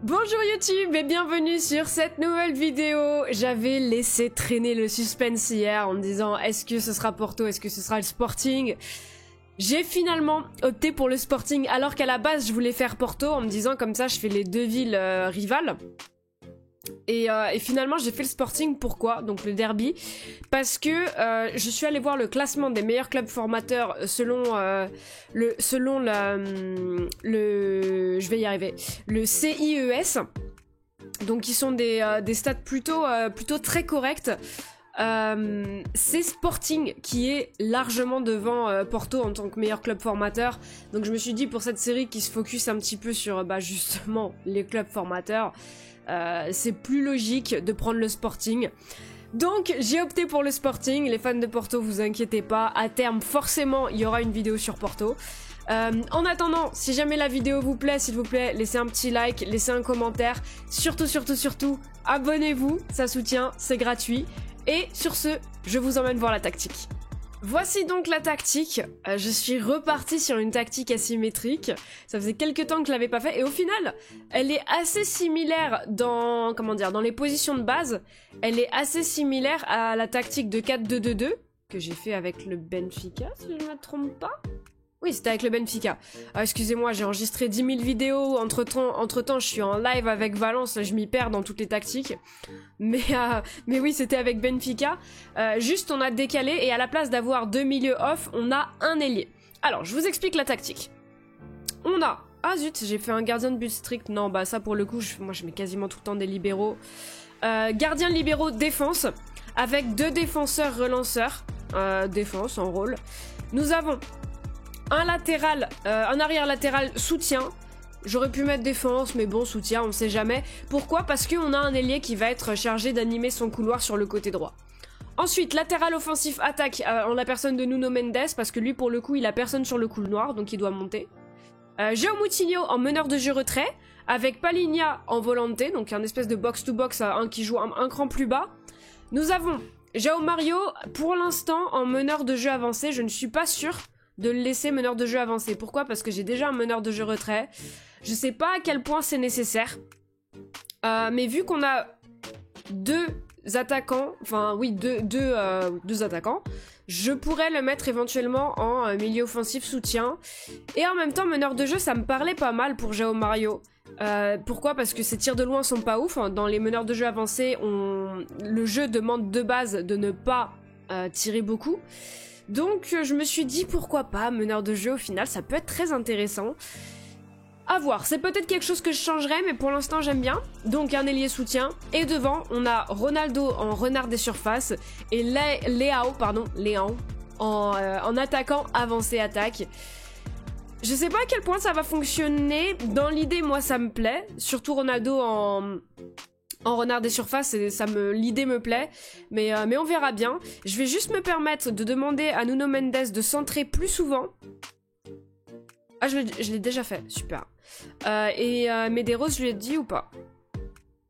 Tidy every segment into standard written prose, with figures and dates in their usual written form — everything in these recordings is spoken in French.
Bonjour YouTube et bienvenue sur cette nouvelle vidéo. J'avais laissé traîner le suspense hier en me disant est-ce que ce sera Porto, est-ce que ce sera le Sporting. J'ai finalement opté pour le Sporting alors qu'à la base je voulais faire Porto en me disant comme ça je fais les deux villes rivales. Et finalement j'ai fait le Sporting, pourquoi? Donc le derby, parce que je suis allée voir le classement des meilleurs clubs formateurs selon je vais y arriver, le CIES, donc qui sont des stats plutôt très corrects. C'est Sporting qui est largement devant Porto en tant que meilleur club formateur, donc je me suis dit pour cette série qui se focus un petit peu sur justement les clubs formateurs, c'est plus logique de prendre le Sporting. Donc j'ai opté pour le Sporting. Les fans de Porto, vous inquiétez pas, à terme forcément il y aura une vidéo sur Porto. En attendant, si jamais la vidéo vous plaît, s'il vous plaît, laissez un petit like, laissez un commentaire, surtout abonnez-vous, ça soutient, c'est gratuit. Et sur ce, je vous emmène voir la tactique. Voici donc la tactique. Je suis repartie sur une tactique asymétrique. Ça faisait quelques temps que je l'avais pas fait et au final, elle est assez similaire dans les positions de base. Elle est assez similaire à la tactique de 4-2-2-2 que j'ai fait avec le Benfica, si je ne me trompe pas. Oui, c'était avec le Benfica. Excusez-moi, j'ai enregistré 10 000 vidéos. Entre-temps, je suis en live avec Valence. Je m'y perds dans toutes les tactiques. Mais oui, c'était avec Benfica. Juste, on a décalé. Et à la place d'avoir deux milieux off, on a un ailier. Alors, je vous explique la tactique. On a... Ah zut, j'ai fait un gardien de but strict. Non, bah ça, pour le coup, moi, je mets quasiment tout le temps des libéraux. Gardien libéraux, défense. Avec deux défenseurs relanceurs. Défense, en rôle. Nous avons... un arrière latéral soutien. J'aurais pu mettre défense, mais bon, soutien, on sait jamais. Pourquoi? Parce qu'on a un ailier qui va être chargé d'animer son couloir sur le côté droit. Ensuite, latéral offensif attaque en la personne de Nuno Mendes, parce que lui, pour le coup, il a personne sur le couloir, donc il doit monter. João Moutinho en meneur de jeu retrait, avec Palhinha en volonté, donc un espèce de box-to-box, qui joue un cran plus bas. Nous avons João Mario, pour l'instant, en meneur de jeu avancé. Je ne suis pas sûre de le laisser meneur de jeu avancé. Pourquoi? Parce que j'ai déjà un meneur de jeu retrait. Je sais pas à quel point c'est nécessaire. Mais vu qu'on a deux attaquants, deux attaquants, je pourrais le mettre éventuellement en milieu offensif soutien. Et en même temps, meneur de jeu, ça me parlait pas mal pour João Mario. Pourquoi? Parce que ses tirs de loin sont pas ouf. Dans les meneurs de jeu avancés, le jeu demande de base de ne pas tirer beaucoup. Donc je me suis dit pourquoi pas, meneur de jeu au final, ça peut être très intéressant. À voir, c'est peut-être quelque chose que je changerais, mais pour l'instant j'aime bien. Donc un ailier soutien, et devant on a Ronaldo en renard des surfaces, et Leao en attaquant avancé attaque. Je sais pas à quel point ça va fonctionner, dans l'idée moi ça me plaît, surtout Ronaldo en renard des surfaces, l'idée me plaît, mais on verra bien. Je vais juste me permettre de demander à Nuno Mendes de centrer plus souvent. Ah, je l'ai déjà fait, super. Medeiros, je lui ai dit ou pas?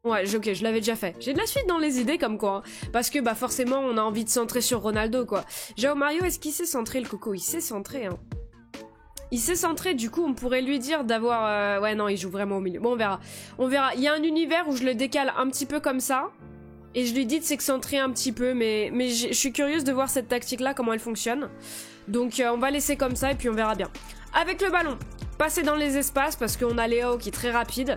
Ouais, ok, je l'avais déjà fait. J'ai de la suite dans les idées comme quoi, hein, parce que forcément on a envie de centrer sur Ronaldo quoi. João Mario, est-ce qu'il sait centrer le coco? Il sait centrer, hein. Il s'est centré, du coup on pourrait lui dire d'avoir... Ouais non, il joue vraiment au milieu. Bon, on verra. On verra. Il y a un univers où je le décale un petit peu comme ça. Et je lui dis de s'excentrer un petit peu. Mais je suis curieuse de voir cette tactique-là, comment elle fonctionne. Donc on va laisser comme ça et puis on verra bien. Avec le ballon, passer dans les espaces parce qu'on a Léo qui est très rapide.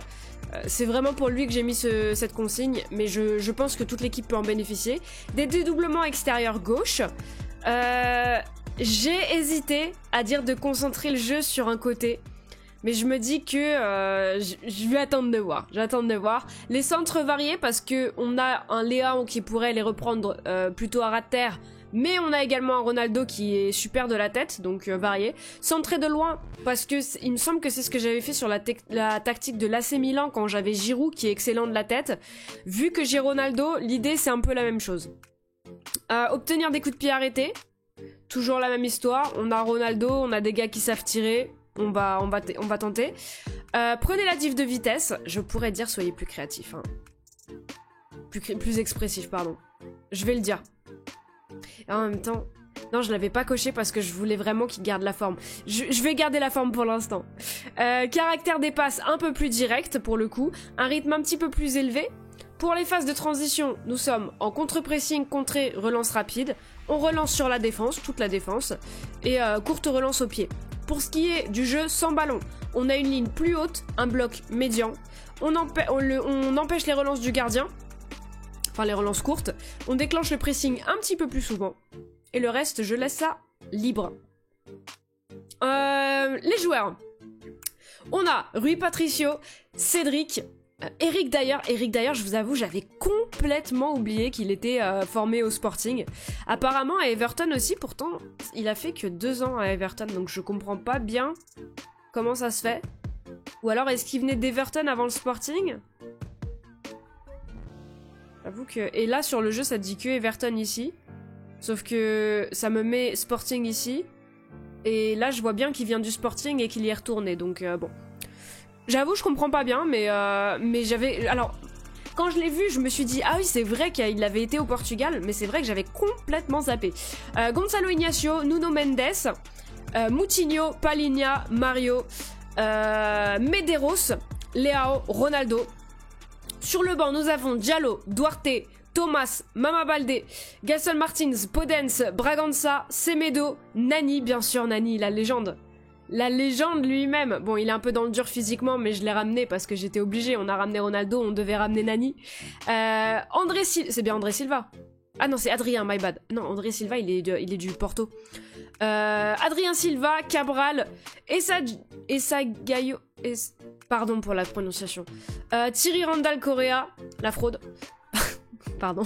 C'est vraiment pour lui que j'ai mis cette consigne. Mais je pense que toute l'équipe peut en bénéficier. Des dédoublements extérieurs gauche. J'ai hésité à dire de concentrer le jeu sur un côté, mais je me dis que je vais attendre de voir. J'attends de voir. Les centres variés parce que on a un Léao qui pourrait les reprendre plutôt à ras de terre, mais on a également un Ronaldo qui est super de la tête, donc varié. Centré de loin parce que il me semble que c'est ce que j'avais fait sur la tactique de l'AC Milan quand j'avais Giroud qui est excellent de la tête. Vu que j'ai Ronaldo, l'idée c'est un peu la même chose. Obtenir des coups de pied arrêtés. Toujours la même histoire, on a Ronaldo, on a des gars qui savent tirer, on va tenter. Prenez la diff de vitesse, je pourrais dire soyez plus créatif. Hein. Plus expressif, pardon. Je vais le dire. Et en même temps, Non, je l'avais pas coché parce que je voulais vraiment qu'il garde la forme. Je vais garder la forme pour l'instant. Caractère des passes un peu plus direct pour le coup. Un rythme un petit peu plus élevé. Pour les phases de transition, nous sommes en contre-pressing, contrée, relance rapide. On relance sur la défense, toute la défense. Et courte relance au pied. Pour ce qui est du jeu sans ballon, on a une ligne plus haute, un bloc médian. On empêche les relances du gardien. Enfin, les relances courtes. On déclenche le pressing un petit peu plus souvent. Et le reste, je laisse ça libre. Les joueurs. On a Rui Patricio, Cédric, Eric Dyer, je vous avoue, j'avais complètement oublié qu'il était formé au Sporting. Apparemment à Everton aussi, pourtant, il a fait que 2 ans à Everton, donc je comprends pas bien comment ça se fait. Ou alors, est-ce qu'il venait d'Everton avant le Sporting? J'avoue que... Et là, sur le jeu, ça dit que Everton ici. Sauf que ça me met Sporting ici. Et là, je vois bien qu'il vient du Sporting et qu'il y est retourné, donc bon... J'avoue, je comprends pas bien, mais j'avais... Alors, quand je l'ai vu, je me suis dit, ah oui, c'est vrai qu'il avait été au Portugal, mais c'est vrai que j'avais complètement zappé. Gonçalo Ignacio, Nuno Mendes, Moutinho, Palhinha, Mario, Medeiros, Leao, Ronaldo. Sur le banc, nous avons Diallo, Duarte, Thomas, Mama Baldé, Gelson Martins, Podence, Bragança, Semedo, Nani, bien sûr, Nani, la légende. La légende lui-même. Bon, il est un peu dans le dur physiquement, mais je l'ai ramené parce que j'étais obligée. On a ramené Ronaldo, on devait ramener Nani. C'est bien André Silva. Ah non, c'est Adrien, my bad. Non, André Silva, il est du Porto. Adrien Silva, Cabral, Gaio... Pardon pour la prononciation. Thierry Randall Correa, la fraude. Pardon.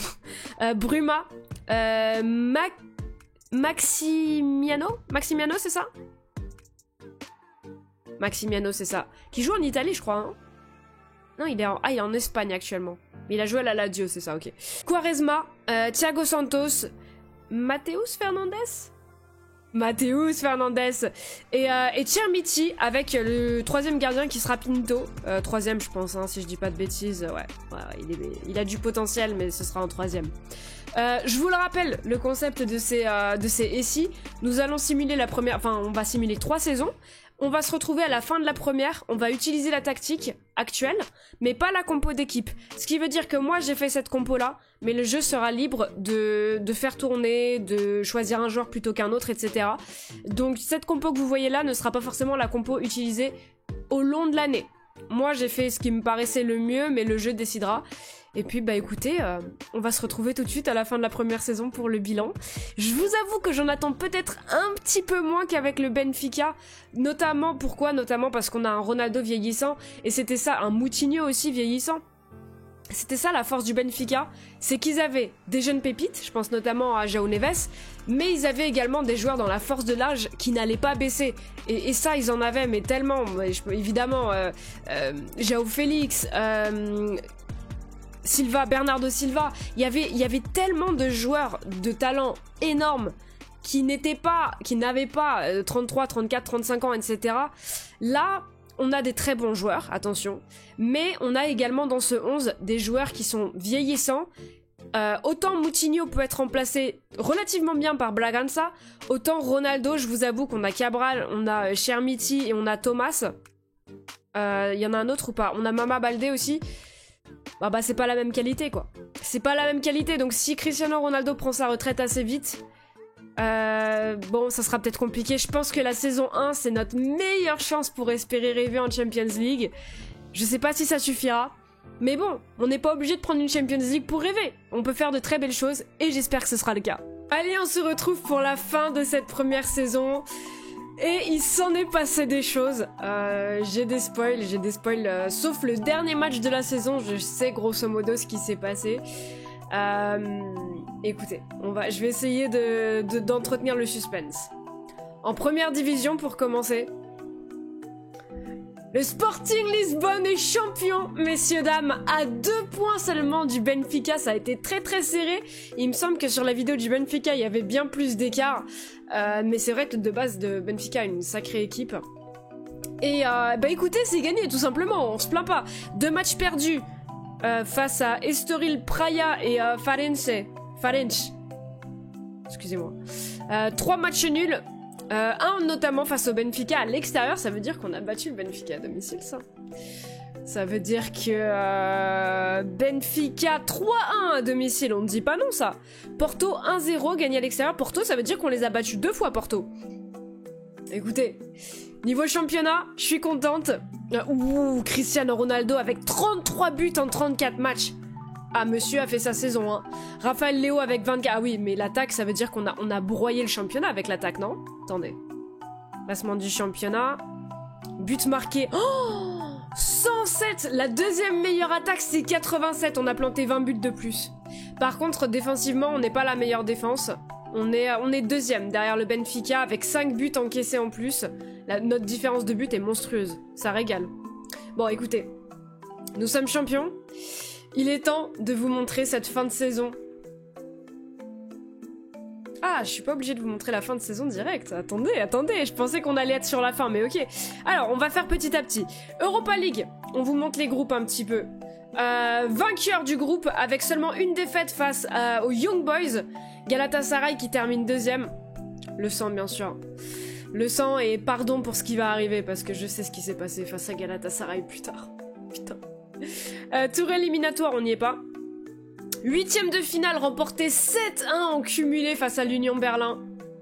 Bruma. Maximiano, c'est ça? Maximiano, c'est ça. Qui joue en Italie, je crois. Hein, non, il est en Espagne actuellement. Mais il a joué à la Lazio, c'est ça, ok. Quaresma, Thiago Santos, Mateus Fernandes et Chermiti avec le 3e gardien qui sera Pinto. 3e, je pense, hein, si je dis pas de bêtises. Ouais, il a du potentiel, mais ce sera en 3e. Je vous le rappelle, le concept de ces SI, nous allons simuler la première... Enfin, on va simuler 3 saisons. On va se retrouver à la fin de la première, on va utiliser la tactique actuelle, mais pas la compo d'équipe. Ce qui veut dire que moi j'ai fait cette compo-là, mais le jeu sera libre de faire tourner, de choisir un joueur plutôt qu'un autre, etc. Donc cette compo que vous voyez là ne sera pas forcément la compo utilisée au long de l'année. Moi j'ai fait ce qui me paraissait le mieux, mais le jeu décidera. Et puis bah écoutez, on va se retrouver tout de suite à la fin de la première saison pour le bilan. Je vous avoue que j'en attends peut-être un petit peu moins qu'avec le Benfica. Notamment, pourquoi? Notamment parce qu'on a un Ronaldo vieillissant, et c'était ça, un Moutinho aussi vieillissant. C'était ça la force du Benfica, c'est qu'ils avaient des jeunes pépites, je pense notamment à João Neves, mais ils avaient également des joueurs dans la force de l'âge qui n'allaient pas baisser. Et ça, ils en avaient, mais tellement, évidemment, João Félix... Bernardo Silva, il y avait tellement de joueurs de talent énormes qui n'avaient pas 33, 34, 35 ans, etc. Là, on a des très bons joueurs, attention, mais on a également dans ce 11 des joueurs qui sont vieillissants. Autant Moutinho peut être remplacé relativement bien par Bragança, autant Ronaldo, je vous avoue qu'on a Cabral, on a Chermiti et on a Thomas. Il y en a un autre ou pas? On a Mama Baldé aussi. Bah c'est pas la même qualité quoi. C'est pas la même qualité, donc si Cristiano Ronaldo prend sa retraite assez vite, bon ça sera peut-être compliqué. Je pense que la saison 1 c'est notre meilleure chance pour espérer rêver en Champions League. Je sais pas si ça suffira, mais bon, on n'est pas obligé de prendre une Champions League pour rêver. On peut faire de très belles choses et j'espère que ce sera le cas. Allez, on se retrouve pour la fin de cette première saison. Et il s'en est passé des choses. J'ai des spoils, sauf le dernier match de la saison, je sais grosso modo ce qui s'est passé. Écoutez, je vais essayer d'entretenir le suspense. En première division, pour commencer, le Sporting Lisbonne est champion, messieurs, dames, à 2 points seulement du Benfica. Ça a été très très serré. Il me semble que sur la vidéo du Benfica, il y avait bien plus d'écart. Mais c'est vrai que de base, de Benfica a une sacrée équipe. Et bah écoutez, c'est gagné tout simplement, on se plaint pas. 2 matchs perdus face à Estoril Praia et Farense. excusez-moi. 3 matchs nuls. Un notamment face au Benfica à l'extérieur, ça veut dire qu'on a battu le Benfica à domicile, ça. Ça veut dire que Benfica 3-1 à domicile, on ne dit pas non ça. Porto 1-0 gagné à l'extérieur. Porto, ça veut dire qu'on les a battus 2 fois Porto. Écoutez, niveau championnat, je suis contente. Ouh, Cristiano Ronaldo avec 33 buts en 34 matchs. Ah, monsieur a fait sa saison, hein. Raphaël Léo avec 24... Ah oui, mais l'attaque, ça veut dire qu'on a broyé le championnat avec l'attaque, non? Attendez. Classement du championnat. But marqué. Oh, 107. La deuxième meilleure attaque, c'est 87. On a planté 20 buts de plus. Par contre, défensivement, on n'est pas la meilleure défense. On est deuxième derrière le Benfica avec 5 buts encaissés en plus. Notre différence de but est monstrueuse. Ça régale. Bon, écoutez. Nous sommes champions. Il est temps de vous montrer cette fin de saison. Ah, je suis pas obligée de vous montrer la fin de saison direct. Attendez, je pensais qu'on allait être sur la fin, mais ok. Alors, on va faire petit à petit. Europa League, on vous montre les groupes un petit peu. Vainqueur du groupe avec seulement une défaite face aux Young Boys. Galatasaray qui termine deuxième. Le sang, bien sûr. Le sang et pardon pour ce qui va arriver, parce que je sais ce qui s'est passé face à Galatasaray plus tard. Putain. Tour éliminatoire, on n'y est pas. 8ème de finale, remporté 7-1 en cumulé face à l'Union Berlin.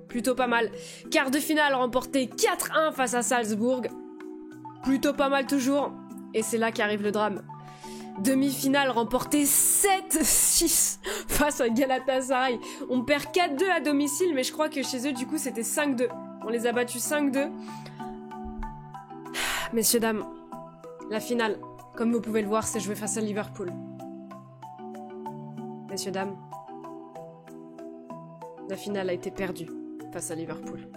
Plutôt pas mal. Quart de finale, remporté 4-1 face à Salzbourg. Plutôt pas mal toujours. Et c'est là qu'arrive le drame. Demi-finale, remporté 7-6 face à Galatasaray. On perd 4-2 à domicile, mais je crois que chez eux, du coup, c'était 5-2. On les a battus 5-2. Messieurs, dames, la finale, comme vous pouvez le voir, c'est joué face à Liverpool. Messieurs, dames, la finale a été perdue face à Liverpool.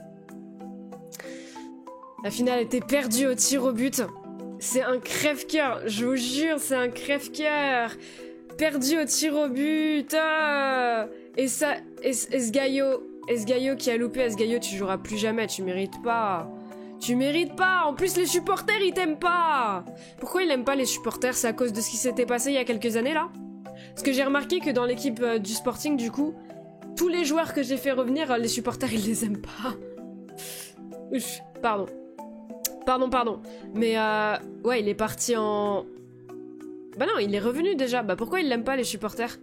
La finale a été perdue au tir au but. C'est un crève-cœur, je vous jure, c'est un crève-cœur. Perdu au tir au but. Et ça, Esgaio qui a loupé. Esgaio, tu joueras plus jamais, tu mérites pas. Tu mérites pas. En plus, les supporters, ils t'aiment pas. Pourquoi ils aiment pas les supporters? C'est à cause de ce qui s'était passé il y a quelques années, là? Parce que j'ai remarqué que dans l'équipe du Sporting, du coup, tous les joueurs que j'ai fait revenir, les supporters, ils les aiment pas. Ouf, pardon. Pardon. Mais ouais, il est parti en... Bah non, il est revenu déjà. Bah pourquoi ils l'aiment pas, les supporters?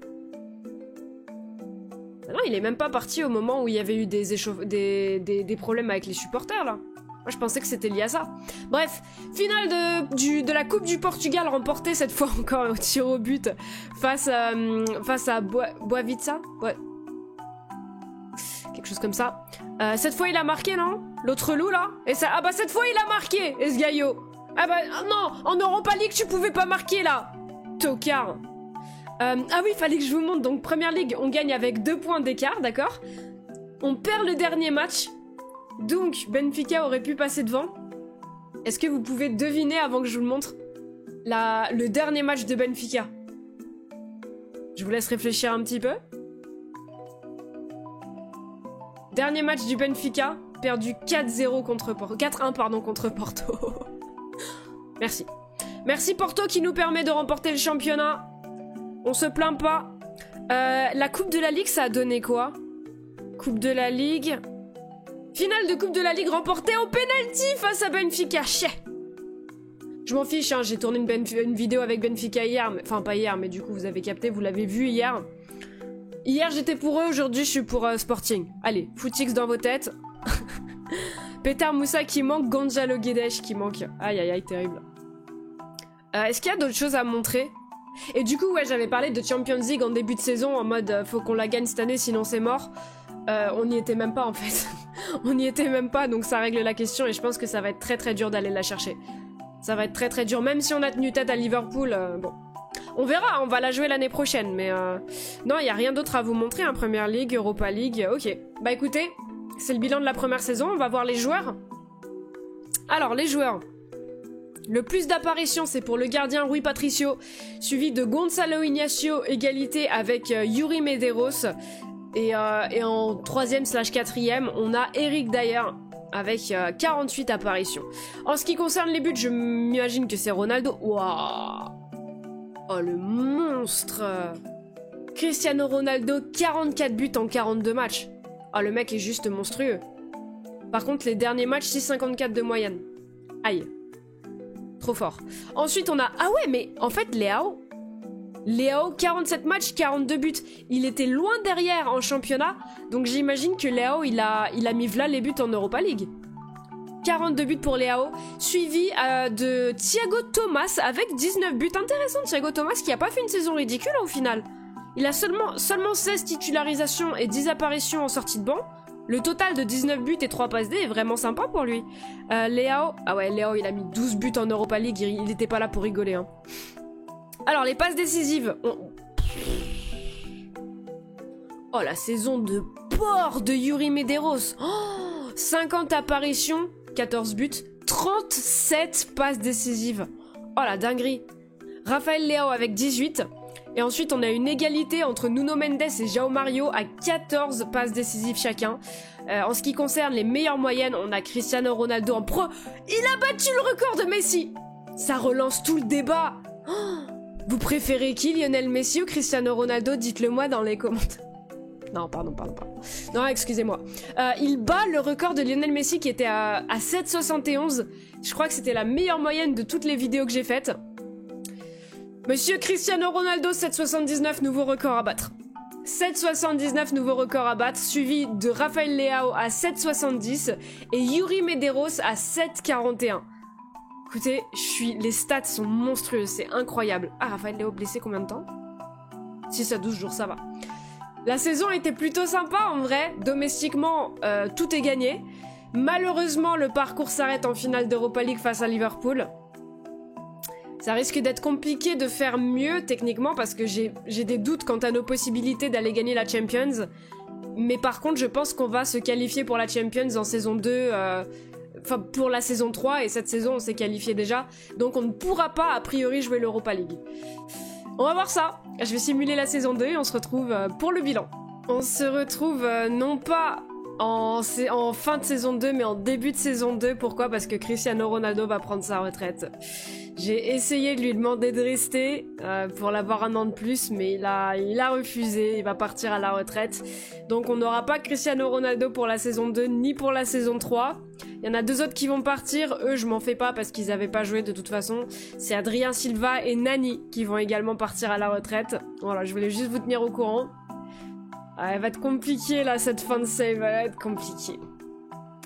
Bah non, il est même pas parti au moment où il y avait eu des problèmes avec les supporters, là. Moi, je pensais que c'était lié à ça. Bref, finale de la Coupe du Portugal, remportée cette fois encore au tir au but face à Boavista. Ouais. Quelque chose comme ça. Cette fois, il a marqué, non? L'autre loup, là? Et ça... Ah bah, cette fois, il a marqué, Esgaio. Ah bah, non, en Europa League, tu pouvais pas marquer, là. Tocard. Ah oui, fallait que je vous montre. Donc, Première Ligue, on gagne avec 2 points d'écart, d'accord? On perd le dernier match. Donc, Benfica aurait pu passer devant. Est-ce que vous pouvez deviner, avant que je vous le montre, le dernier match de Benfica? Je vous laisse réfléchir un petit peu. Dernier match du Benfica, perdu 4-0 contre Porto. 4-1, pardon, contre Porto. Merci. Merci Porto qui nous permet de remporter le championnat. On se plaint pas. La Coupe de la Ligue, ça a donné quoi? Coupe de la Ligue... Finale de Coupe de la Ligue remportée au penalty face à Benfica. Chier. Je m'en fiche, hein, j'ai tourné une vidéo avec Benfica hier. Enfin, pas hier, mais du coup, vous avez capté, vous l'avez vu hier. Hier, j'étais pour eux, aujourd'hui, je suis pour Sporting. Allez, footix dans vos têtes. Petar Moussa qui manque, Gonzalo Guedes qui manque. Aïe, aïe, aïe, terrible. Est-ce qu'il y a d'autres choses à montrer? Et du coup, ouais, j'avais parlé de Champions League en début de saison, en mode, faut qu'on la gagne cette année, sinon c'est mort. On n'y était même pas, en fait. On n'y était même pas, donc ça règle la question, et je pense que ça va être très très dur d'aller la chercher. Ça va être très très dur, même si on a tenu tête à Liverpool, bon. On verra, on va la jouer l'année prochaine, mais non, il n'y a rien d'autre à vous montrer, hein, Première Ligue, Europa League, ok. Bah écoutez, c'est le bilan de la première saison, on va voir les joueurs. Alors, les joueurs. Le plus d'apparitions, c'est pour le gardien Rui Patricio, suivi de Gonzalo Ignacio, égalité avec Yuri Medeiros. Et en 3e/4e, on a Eric Dyer avec 48 apparitions. En ce qui concerne les buts, je m'imagine que c'est Ronaldo. Waouh! Oh, le monstre! Cristiano Ronaldo, 44 buts en 42 matchs. Ah, le mec est juste monstrueux. Par contre, les derniers matchs, 6,54 de moyenne. Aïe. Trop fort. Ensuite, on a... Ah ouais, mais en fait, Leao, 47 matchs, 42 buts. Il était loin derrière en championnat. Donc j'imagine que Leao, il a mis v'là les buts en Europa League. 42 buts pour Leao. Suivi de Thiago Thomas avec 19 buts. Intéressant, Thiago Thomas qui a pas fait une saison ridicule au final. Il a seulement 16 titularisations et 10 apparitions en sortie de banc. Le total de 19 buts et 3 passes D est vraiment sympa pour lui. Leao... Ah ouais, Leao, il a mis 12 buts en Europa League. Il était pas là pour rigoler, hein. Alors, les passes décisives. Oh, la saison de porc de Yuri Medeiros. Oh, 50 apparitions, 14 buts, 37 passes décisives. Oh, la dinguerie. Raphaël Leao avec 18. Et ensuite, on a une égalité entre Nuno Mendes et João Mario à 14 passes décisives chacun. En ce qui concerne les meilleures moyennes, on a Cristiano Ronaldo en pro. Il a battu le record de Messi. Ça relance tout le débat. Oh, vous préférez qui, Lionel Messi ou Cristiano Ronaldo? Dites-le moi dans les commentaires. Non, pardon. Non, excusez-moi. Il bat le record de Lionel Messi qui était à 7,71. Je crois que c'était la meilleure moyenne de toutes les vidéos que j'ai faites. Monsieur Cristiano Ronaldo, 7,79, nouveau record à battre. 7,79, nouveau record à battre, suivi de Raphaël Leao à 7,70 et Yuri Medeiros à 7,41. Écoutez, les stats sont monstrueuses, c'est incroyable. Ah, Raphaël Leao blessé combien de temps? 6 à 12 jours, ça va. La saison était plutôt sympa en vrai, domestiquement, tout est gagné. Malheureusement, le parcours s'arrête en finale d'Europa League face à Liverpool. Ça risque d'être compliqué de faire mieux techniquement parce que j'ai des doutes quant à nos possibilités d'aller gagner la Champions. Mais par contre, je pense qu'on va se qualifier pour la Champions en saison 2, enfin pour la saison 3, et cette saison on s'est qualifié déjà. Donc on ne pourra pas a priori jouer l'Europa League. On va voir ça. Je vais simuler la saison 2 et on se retrouve pour le bilan. On se retrouve non pas en fin de saison 2 mais en début de saison 2. Pourquoi? Parce que Cristiano Ronaldo va prendre sa retraite. J'ai essayé de lui demander de rester pour l'avoir un an de plus, mais il a refusé, il va partir à la retraite. Donc on n'aura pas Cristiano Ronaldo pour la saison 2, ni pour la saison 3. Il y en a 2 autres qui vont partir, eux je m'en fais pas parce qu'ils avaient pas joué de toute façon. C'est Adrien Silva et Nani qui vont également partir à la retraite. Voilà, je voulais juste vous tenir au courant. Ah, elle va être compliquée là, cette fin de save, elle va être compliquée.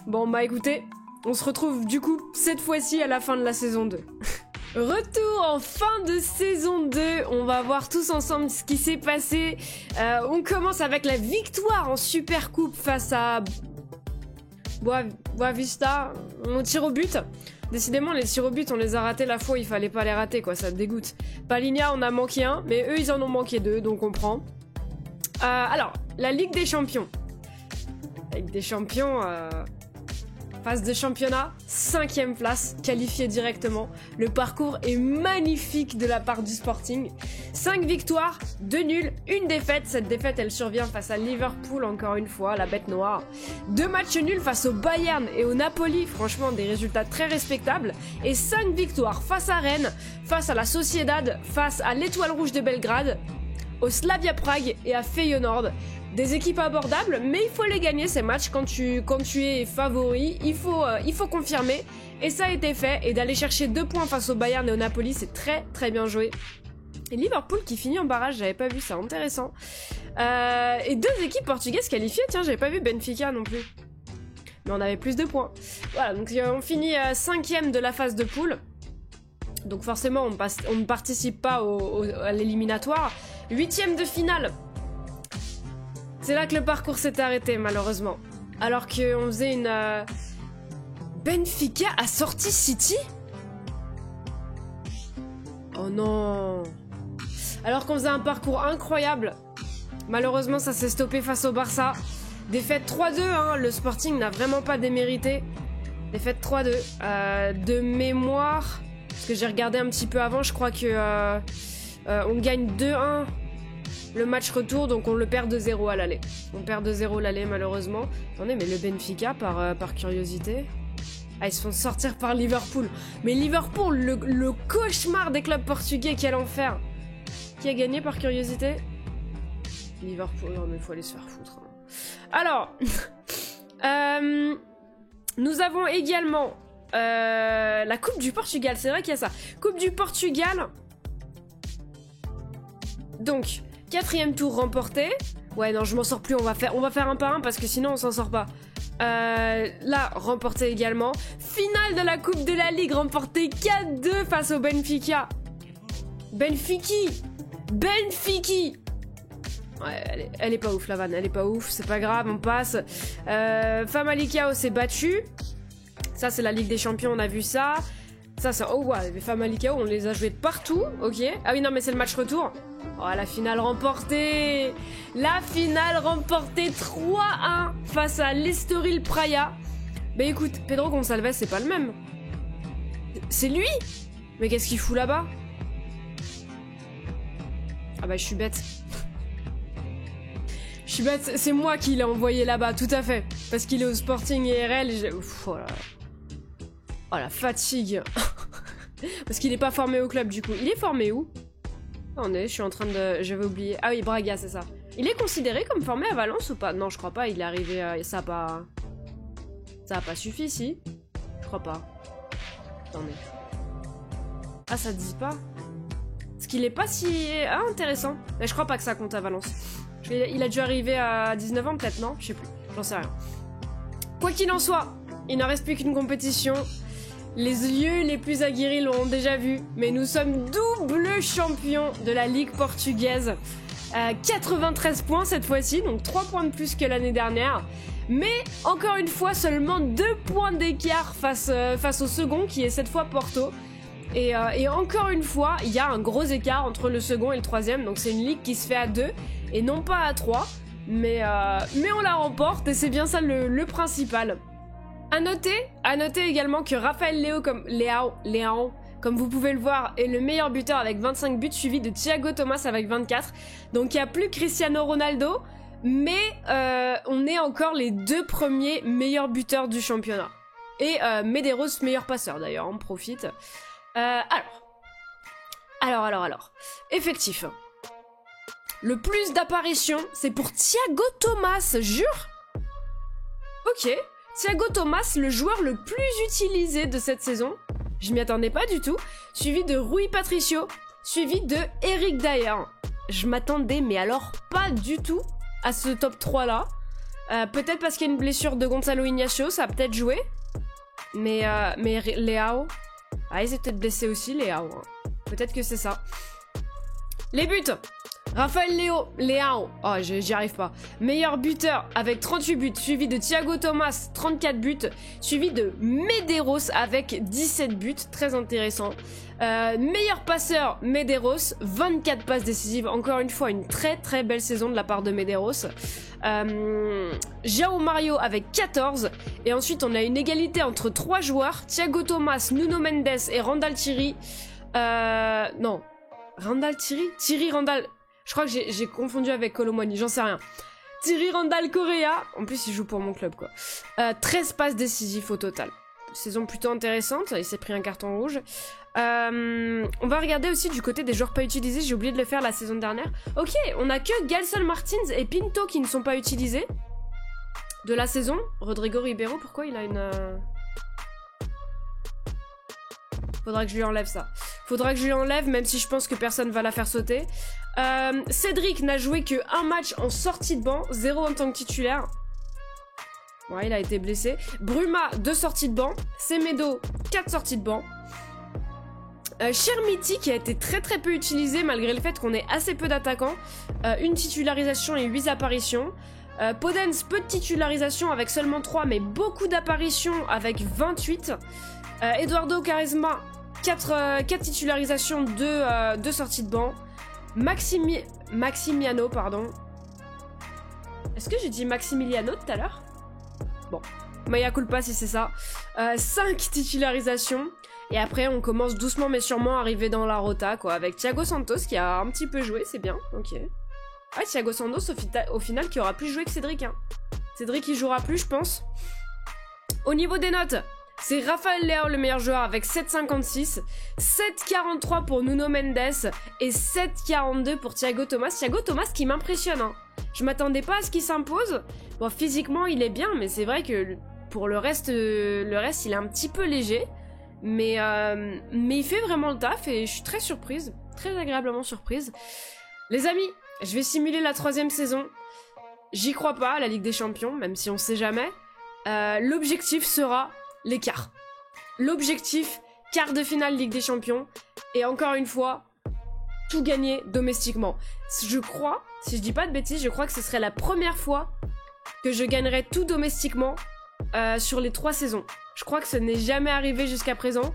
Bon bah écoutez, on se retrouve du coup cette fois-ci à la fin de la saison 2. Retour en fin de saison 2, on va voir tous ensemble ce qui s'est passé. On commence avec la victoire en Super Coupe face à Boavista. On tire au but. Décidément, les tirs au but, on les a ratés la fois où il fallait pas les rater, quoi, ça dégoûte. Palinha, on a manqué un, mais eux, ils en ont manqué 2, donc on prend. Alors, la Ligue des Champions. La Ligue des Champions... Phase de championnat, 5e place, qualifié directement. Le parcours est magnifique de la part du Sporting. 5 victoires, 2 nuls, 1 défaite. Cette défaite, elle survient face à Liverpool, encore une fois, la bête noire. 2 matchs nuls face au Bayern et au Napoli, franchement des résultats très respectables. Et 5 victoires face à Rennes, face à la Sociedad, face à l'Étoile Rouge de Belgrade, au Slavia Prague et à Feyenoord. Des équipes abordables, mais il faut les gagner ces matchs quand tu es favori, il faut confirmer, et ça a été fait, et d'aller chercher 2 points face au Bayern et au Napoli, c'est très très bien joué. Et Liverpool qui finit en barrage, j'avais pas vu ça, intéressant. Et 2 équipes portugaises qualifiées, tiens, j'avais pas vu Benfica non plus. Mais on avait plus de points. Voilà, donc on finit 5e de la phase de poule. Donc forcément, on ne participe pas à l'éliminatoire. 8e de finale. C'est là que le parcours s'est arrêté, malheureusement. Alors qu'on faisait une... Benfica a sorti City? Oh non. Alors qu'on faisait un parcours incroyable. Malheureusement, ça s'est stoppé face au Barça. Défaite 3-2, hein. Le Sporting n'a vraiment pas démérité. Défaite 3-2. De mémoire... Parce que j'ai regardé un petit peu avant, je crois que... on gagne 2-1... le match retour, donc on le perd 2-0 à l'aller. On perd 2-0 l'aller, malheureusement. Attendez, mais le Benfica, par curiosité... Ah, ils se font sortir par Liverpool. Mais Liverpool, le cauchemar des clubs portugais, quel enfer. Qui a gagné par curiosité? Liverpool, non mais faut aller se faire foutre. Alors, nous avons également la Coupe du Portugal. C'est vrai qu'il y a ça. Coupe du Portugal. Donc, 4e tour remporté. Ouais, non, je m'en sors plus. On va faire un par un parce que sinon on s'en sort pas. Là, remporté également. Finale de la Coupe de la Ligue, remporté 4-2 face au Benfica. Benfica. Ouais, elle est pas ouf la vanne, elle est pas ouf, c'est pas grave, on passe. Famalicão s'est battu. Ça c'est la Ligue des Champions, on a vu ça. Ça c'est... Oh ouais, les Famalicão, on les a joués de partout, ok. Ah oui non mais c'est le match retour. Oh la finale remportée. La finale remportée 3-1 face à l'Estoril Praia. Mais écoute, Pedro Gonçalves c'est pas le même. C'est lui. Mais qu'est-ce qu'il fout là-bas? Ah bah je suis bête. Je suis bête, c'est moi qui l'ai envoyé là-bas, tout à fait. Parce qu'il est au Sporting IRL et j'ai... Ouf, oh la fatigue. Parce qu'il est pas formé au club du coup. Il est formé où? Je suis en train de... J'avais oublié. Ah oui, Braga, c'est ça. Il est considéré comme formé à Valence ou pas? Non, je crois pas, il est arrivé... Ça a pas suffi, si? Je crois pas. Attendez. Ah, ça te dit pas? Parce qu'il est pas si... Ah, intéressant. Mais je crois pas que ça compte à Valence. Il a dû arriver à 19 ans peut-être, non? Je sais plus, j'en sais rien. Quoi qu'il en soit, il n'en reste plus qu'une compétition. Les yeux les plus aguerris l'ont déjà vu, mais nous sommes double champions de la Ligue portugaise. 93 points cette fois-ci, donc 3 points de plus que l'année dernière. Mais encore une fois, seulement 2 points d'écart face au second, qui est cette fois Porto. Et encore une fois, il y a un gros écart entre le second et le troisième, donc c'est une ligue qui se fait à 2 et non pas à 3. Mais on la remporte et c'est bien ça le principal. À noter également que Rafael Leão, comme vous pouvez le voir, est le meilleur buteur avec 25 buts, suivi de Thiago Thomas avec 24. Donc il n'y a plus Cristiano Ronaldo, mais on est encore les 2 premiers meilleurs buteurs du championnat. Et Medeiros, meilleur passeur d'ailleurs, on profite. Alors. Effectif. Le plus d'apparitions, c'est pour Thiago Thomas, jure? Ok. Thiago Thomas, le joueur le plus utilisé de cette saison. Je m'y attendais pas du tout. Suivi de Rui Patricio, suivi de Eric Dyer. Je m'attendais, mais alors pas du tout, à ce top 3 là. Peut-être parce qu'il y a une blessure de Gonçalo Ignacio, ça a peut-être joué. Mais Leão... Ah, il s'est peut-être blessé aussi, Leão. Hein. Peut-être que c'est ça. Les buts. Rafael Leão. Oh, j'y arrive pas. Meilleur buteur avec 38 buts, suivi de Thiago Thomas, 34 buts, suivi de Medeiros avec 17 buts, très intéressant. Meilleur passeur, Medeiros, 24 passes décisives. Encore une fois, une très très belle saison de la part de Medeiros. João Mario avec 14. Et ensuite, on a une égalité entre 3 joueurs. Thiago Thomas, Nuno Mendes et Randal Thierry. Non. Randal Thierry? Thierry Randal... Je crois que j'ai confondu avec Colomwani, j'en sais rien. Thierry Randal Correa. En plus, il joue pour mon club, quoi. 13 passes décisives au total. Saison plutôt intéressante. Il s'est pris un carton rouge. On va regarder aussi du côté des joueurs pas utilisés. J'ai oublié de le faire la saison dernière. Ok, on a que Gelson Martins et Pinto qui ne sont pas utilisés de la saison. Rodrigo Ribeiro, pourquoi il a une... Faudra que je lui enlève ça. Faudra que je lui enlève, même si je pense que personne va la faire sauter. Cédric n'a joué que 1 match en sortie de banc, 0 en tant que titulaire. Ouais, il a été blessé. Bruma, 2 sorties de banc. Semedo, 4 sorties de banc. Chermiti, qui a été très très peu utilisé, malgré le fait qu'on ait assez peu d'attaquants. Une titularisation et 8 apparitions. Podence, peu de titularisation avec seulement 3, mais beaucoup d'apparitions avec 28. Eduardo Quaresma, 4 titularisations, 2 sorties de banc. Maximiano, pardon. Est-ce que j'ai dit Maximiliano tout à l'heure? Bon, mea culpa si c'est ça. 5 titularisations. Et après, on commence doucement mais sûrement à arriver dans la rota, quoi. Avec Thiago Santos qui a un petit peu joué, c'est bien. Ok. Ouais, Thiago Santos au final qui aura plus joué que Cédric. Hein. Cédric il jouera plus, je pense. Au niveau des notes, c'est Rafael Leao le meilleur joueur avec 7,56, 7,43 pour Nuno Mendes et 7,42 pour Thiago Thomas. Thiago Thomas qui m'impressionne, hein. Je m'attendais pas à ce qu'il s'impose. Bon, physiquement il est bien, mais c'est vrai que pour le reste il est un petit peu léger. Mais il fait vraiment le taf et je suis très surprise, très agréablement surprise. Les amis, je vais simuler la 3e saison. J'y crois pas à la Ligue des Champions, même si on sait jamais. L'objectif sera l'écart. L'objectif, quart de finale Ligue des Champions. Et encore une fois, tout gagner domestiquement. Je crois, si je dis pas de bêtises, je crois que ce serait la première fois que je gagnerais tout domestiquement sur les 3 saisons. Je crois que ça n'est jamais arrivé jusqu'à présent.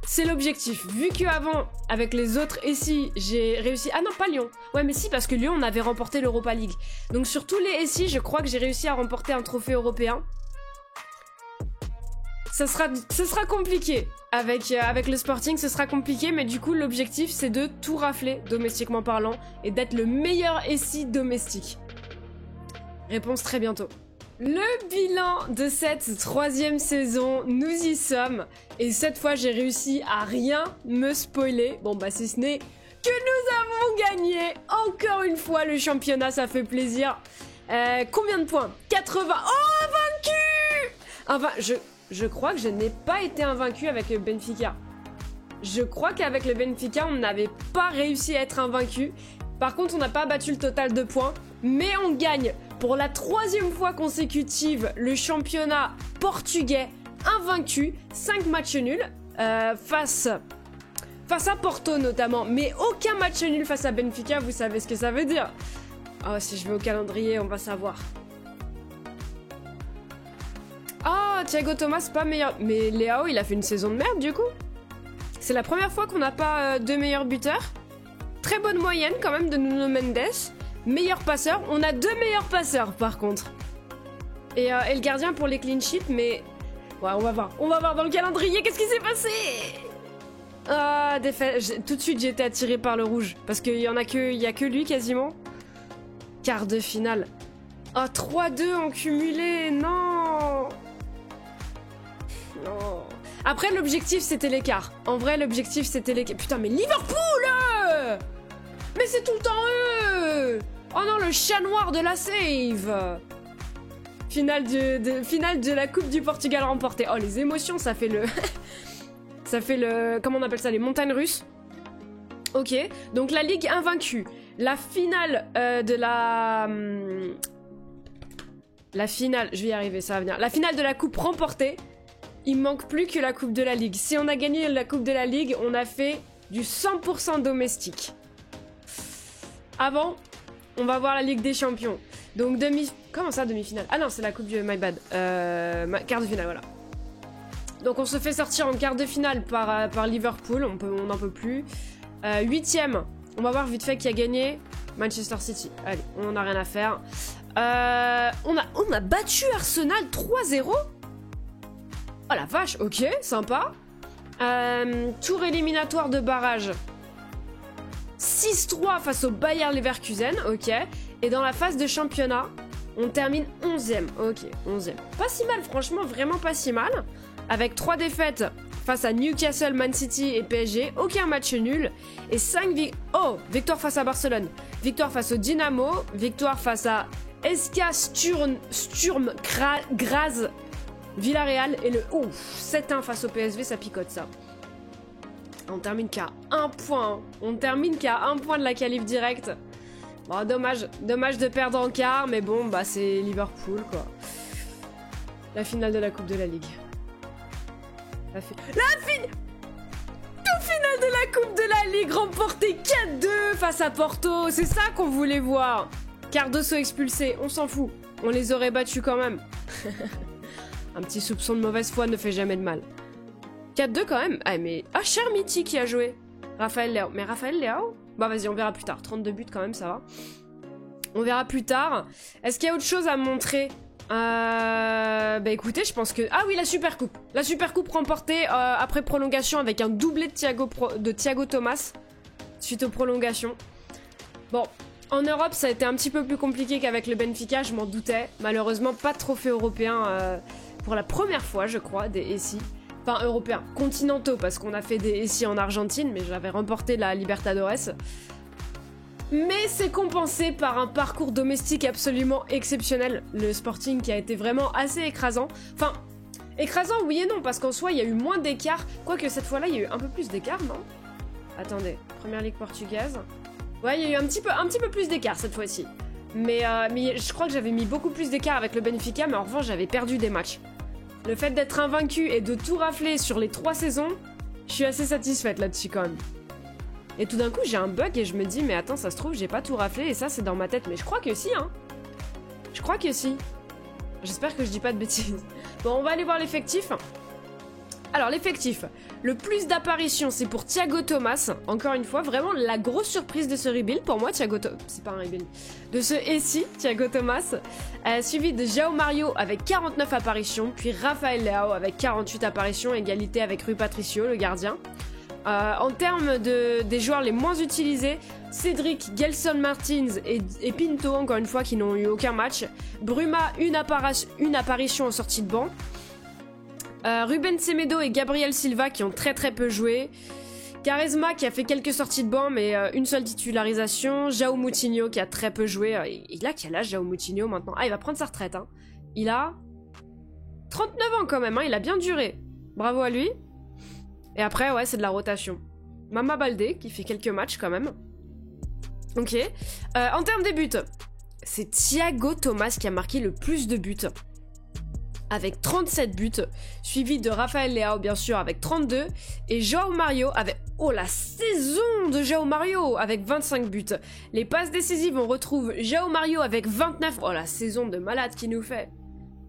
C'est l'objectif. Vu qu'avant, avec les autres SI, j'ai réussi... Ah non, pas Lyon. Ouais, mais si, parce que Lyon, on avait remporté l'Europa League. Donc sur tous les SI, je crois que j'ai réussi à remporter un trophée européen. Ça sera compliqué. Avec le Sporting, ce sera compliqué, mais du coup, l'objectif, c'est de tout rafler, domestiquement parlant, et d'être le meilleur SI domestique. Réponse très bientôt. Le bilan de cette 3e saison, nous y sommes. Et cette fois, j'ai réussi à rien me spoiler. Bon, bah, si ce n'est que nous avons gagné. Encore une fois, le championnat, ça fait plaisir. Combien de points? 80. Oh, invaincu! Enfin, je crois que je n'ai pas été invaincu avec le Benfica. Je crois qu'avec le Benfica, on n'avait pas réussi à être invaincu. Par contre, on n'a pas battu le total de points. Mais on gagne pour la 3e fois consécutive le championnat portugais invaincu. 5 matchs nuls face à Porto notamment. Mais aucun match nul face à Benfica, vous savez ce que ça veut dire. Oh, si je vais au calendrier, on va savoir. Oh, Thiago Thomas, pas meilleur. Mais Leao, il a fait une saison de merde du coup. C'est la première fois qu'on n'a pas 2 meilleurs buteurs. Très bonne moyenne quand même de Nuno Mendes. Meilleur passeur. On a 2 meilleurs passeurs par contre. Et le gardien pour les clean sheets, mais... Ouais, on va voir. On va voir dans le calendrier qu'est-ce qui s'est passé. Ah, défaite. Tout de suite, j'ai été attiré par le rouge. Parce qu'il y a que lui quasiment. Quart de finale. Ah, 3-2 en cumulé. Non. Non. Après, l'objectif, c'était l'écart. En vrai, l'objectif, c'était l'écart. Putain, mais Liverpool! Mais c'est tout le temps eux! Oh non, le chat noir de la save! Finale de la Coupe du Portugal remportée. Oh, les émotions, ça fait le... ça fait le... Comment on appelle ça? Les montagnes russes. Ok, donc la Ligue invaincue. La finale de la... La finale... Je vais y arriver, ça va venir. La finale de la Coupe remportée. Il manque plus que la Coupe de la Ligue. Si on a gagné la Coupe de la Ligue, on a fait du 100% domestique. Avant, on va voir la Ligue des Champions. Donc Comment ça, demi-finale? Ah non, c'est la Coupe du... My bad. Quart de finale, voilà. Donc on se fait sortir en quart de finale par Liverpool. On n'en peut plus. 8ème. On va voir vite fait qui a gagné. Manchester City. Allez, on n'a rien à faire. On a battu Arsenal 3-0. Oh la vache, ok, sympa. Tour éliminatoire de barrage. 6-3 face au Bayer Leverkusen, ok. Et dans la phase de championnat, on termine 11ème. Ok, 11ème. Pas si mal, franchement, vraiment pas si mal. Avec 3 défaites face à Newcastle, Man City et PSG. Aucun match nul. Et 5 victoire face à Barcelone. Victoire face au Dynamo. Victoire face à SK Sturm Graz. Villarreal. Et le 7-1 face au PSV, ça picote ça. On termine qu'à 1 point. On termine qu'à 1 point de la qualif directe. Bon, dommage de perdre en quart, mais bon, bah c'est Liverpool, quoi. La finale de la Coupe de la Ligue. La finale de la Coupe de la Ligue remportée 4-2 face à Porto. C'est ça qu'on voulait voir. Cardoso expulsé, on s'en fout. On les aurait battus quand même. Un petit soupçon de mauvaise foi ne fait jamais de mal. 4-2 quand même. Ah, mais... Ah, Chermiti qui a joué. Rafael Leao. Mais Rafael Leao? Bah vas-y, on verra plus tard. 32 buts quand même, ça va. On verra plus tard. Est-ce qu'il y a autre chose à montrer? Bah écoutez, je pense que... Ah oui, la Supercoupe. La Supercoupe remportée après prolongation avec un doublé de Thiago Thomas. Suite aux prolongations. Bon, en Europe, ça a été un petit peu plus compliqué qu'avec le Benfica, je m'en doutais. Malheureusement, pas de trophée européen pour la première fois, je crois, des SI. Enfin, européens, continentaux, parce qu'on a fait des SI en Argentine, mais j'avais remporté la Libertadores. Mais c'est compensé par un parcours domestique absolument exceptionnel. Le Sporting qui a été vraiment assez écrasant. Enfin, écrasant oui et non, parce qu'en soi, il y a eu moins d'écart. Quoique cette fois-là, il y a eu un peu plus d'écart, non? Attendez, Première Ligue portugaise. Ouais, il y a eu un petit peu plus d'écart cette fois-ci. Mais je crois que j'avais mis beaucoup plus d'écart avec le Benfica, mais en revanche, j'avais perdu des matchs. Le fait d'être invaincu et de tout rafler sur les 3 saisons, je suis assez satisfaite là-dessus quand même. Et tout d'un coup, j'ai un bug et je me dis, mais attends, ça se trouve, j'ai pas tout raflé et ça, c'est dans ma tête. Mais je crois que si, hein. Je crois que si. J'espère que je dis pas de bêtises. Bon, on va aller voir l'effectif. Alors, l'effectif. Le plus d'apparitions, c'est pour Thiago Thomas. Encore une fois, vraiment la grosse surprise de ce rebuild. Pour moi, Thiago Thomas... C'est pas un rebuild. De ce SI, Thiago Thomas. Suivi de João Mario avec 49 apparitions. Puis Rafael Leao avec 48 apparitions. Égalité avec Rui Patricio, le gardien. En termes des joueurs les moins utilisés, Cédric, Gelson Martins et Pinto, encore une fois, qui n'ont eu aucun match. Bruma, une apparition en sortie de banc. Ruben Semedo et Gabriel Silva qui ont très peu joué. Quaresma qui a fait quelques sorties de banc mais une seule titularisation. João Moutinho qui a très peu joué. Il a quel âge João Moutinho maintenant? Ah, il va prendre sa retraite. Hein. Il a 39 ans quand même, hein. Il a bien duré. Bravo à lui. Et après, ouais, c'est de la rotation. Mama Baldé qui fait quelques matchs quand même. Ok. En termes des buts, c'est Thiago Thomas qui a marqué le plus de buts. Avec 37 buts, suivi de Rafael Leao bien sûr avec 32, et João Mario avec... Oh la saison de João Mario avec 25 buts. Les passes décisives, on retrouve João Mario avec 29... Oh la saison de malade qu'il nous fait.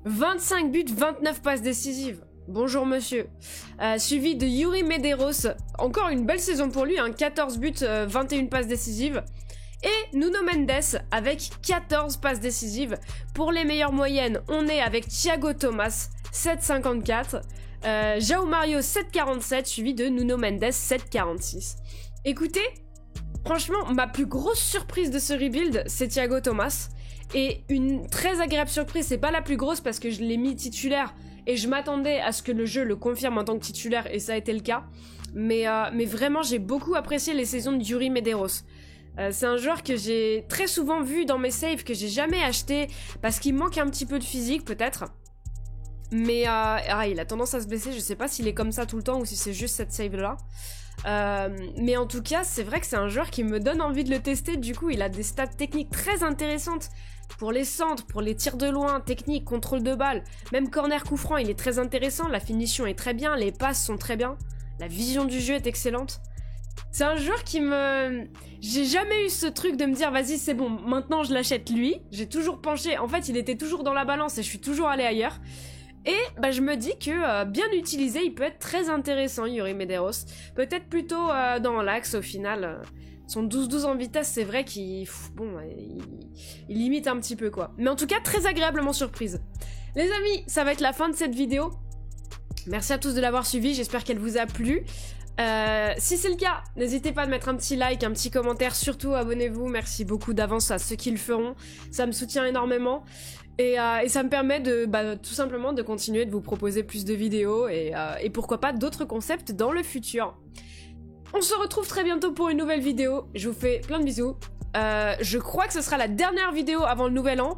25 buts, 29 passes décisives. Bonjour monsieur. Suivi de Yuri Medeiros, encore une belle saison pour lui, hein, 14 buts, 21 passes décisives. Et Nuno Mendes avec 14 passes décisives. Pour les meilleures moyennes, on est avec Thiago Thomas, 7,54. João Mario, 7,47, suivi de Nuno Mendes, 7,46. Écoutez, franchement, ma plus grosse surprise de ce rebuild, c'est Thiago Thomas. Et une très agréable surprise, c'est pas la plus grosse parce que je l'ai mis titulaire et je m'attendais à ce que le jeu le confirme en tant que titulaire et ça a été le cas. Mais vraiment, j'ai beaucoup apprécié les saisons de Yuri Medeiros. C'est un joueur que j'ai très souvent vu dans mes saves, que j'ai jamais acheté parce qu'il manque un petit peu de physique peut-être. Mais il a tendance à se blesser, je sais pas s'il est comme ça tout le temps ou si c'est juste cette save là. Mais en tout cas, c'est vrai que c'est un joueur qui me donne envie de le tester. Du coup, il a des stats techniques très intéressantes pour les centres, pour les tirs de loin, technique, contrôle de balle. Même corner coup franc, il est très intéressant. La finition est très bien, les passes sont très bien. La vision du jeu est excellente. C'est un joueur qui me... J'ai jamais eu ce truc de me dire vas-y c'est bon, maintenant je l'achète lui. J'ai toujours penché, en fait il était toujours dans la balance et je suis toujours allée ailleurs. Et je me dis que bien utilisé, il peut être très intéressant, Yuri Medeiros. Peut-être plutôt dans l'axe au final. Son 12-12 en vitesse, c'est vrai qu'il limite un petit peu quoi. Mais en tout cas, très agréablement surprise. Les amis, ça va être la fin de cette vidéo. Merci à tous de l'avoir suivi, j'espère qu'elle vous a plu. Si c'est le cas, n'hésitez pas à mettre un petit like, un petit commentaire, surtout abonnez-vous, merci beaucoup d'avance à ceux qui le feront, ça me soutient énormément et ça me permet de tout simplement de continuer de vous proposer plus de vidéos et pourquoi pas d'autres concepts dans le futur. On se retrouve très bientôt pour une nouvelle vidéo, je vous fais plein de bisous, je crois que ce sera la dernière vidéo avant le nouvel an,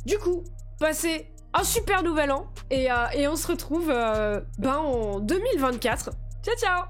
du coup, passez un super nouvel an et on se retrouve en 2024, ciao ciao.